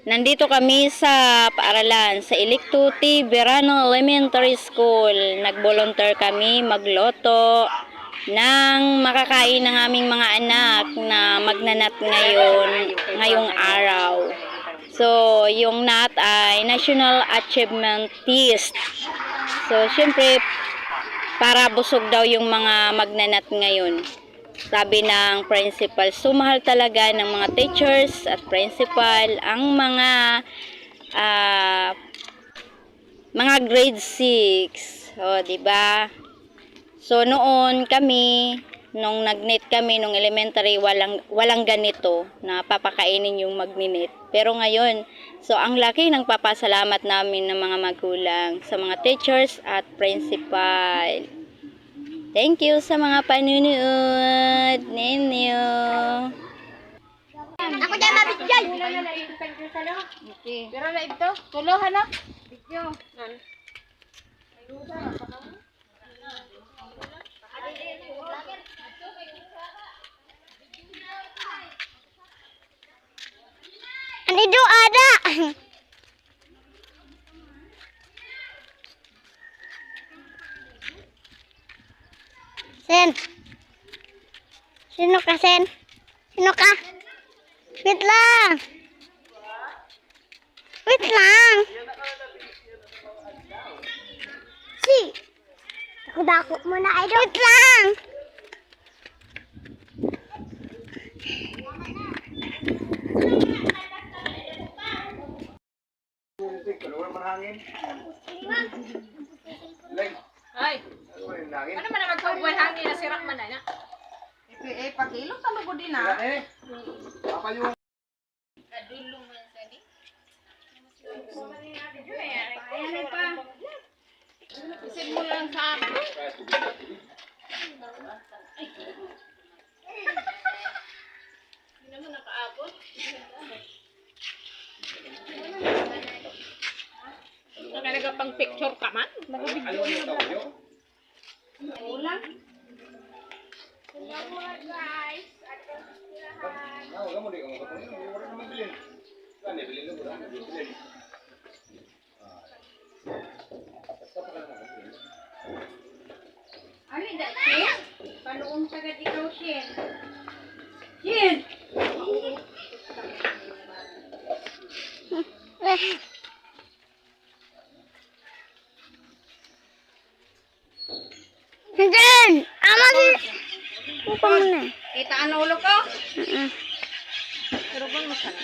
Nandito kami sa paaralan, sa Ilicto T. Verano Elementary School. Nag-volunteer kami magloto ng makakain ng aming mga anak na magnanat ngayong araw. So, yung nat ay National Achievement Test. So, syempre, para busog daw yung mga magnanat ngayon. Sabi ng principal, so mahal talaga ng mga teachers at principal ang mga grade 6. O, di ba? So noon kami, nung nag-knit kami nung elementary, walang ganito na papakainin yung mag-knit. Pero ngayon, so ang laki ng papasalamat namin ng mga magulang sa mga teachers at principal. Thank you sa mga panunood ninyo. Ako dyan mabigyan. Okay. Pero na ito, tuluhan na. Video. Anido ada. Sen. Sino ka, Sen? Sino ka? Wait lang. Wait lang. Si. Dako muna, idol. Wait lang. Ay. Ano man naman ito? Buwan hangin na sirak man na. Pag-ilong talugod din na. Apa yung Kadulong man sa di. Isin mo lang sa akin. Hindi naman nakaabot. Nakalaga pang picture ka man? Nakabigyo na ba? Ulang? kamu di kamu orang naman bilhin. Kan bilhin mo lang, bilhin. Ano yung dati? Panuong sagad ikaw, Shin? Shin! Sen. Aman. Buka muna. Kita ang ulo ko? Mm-mm. Pero bang masana?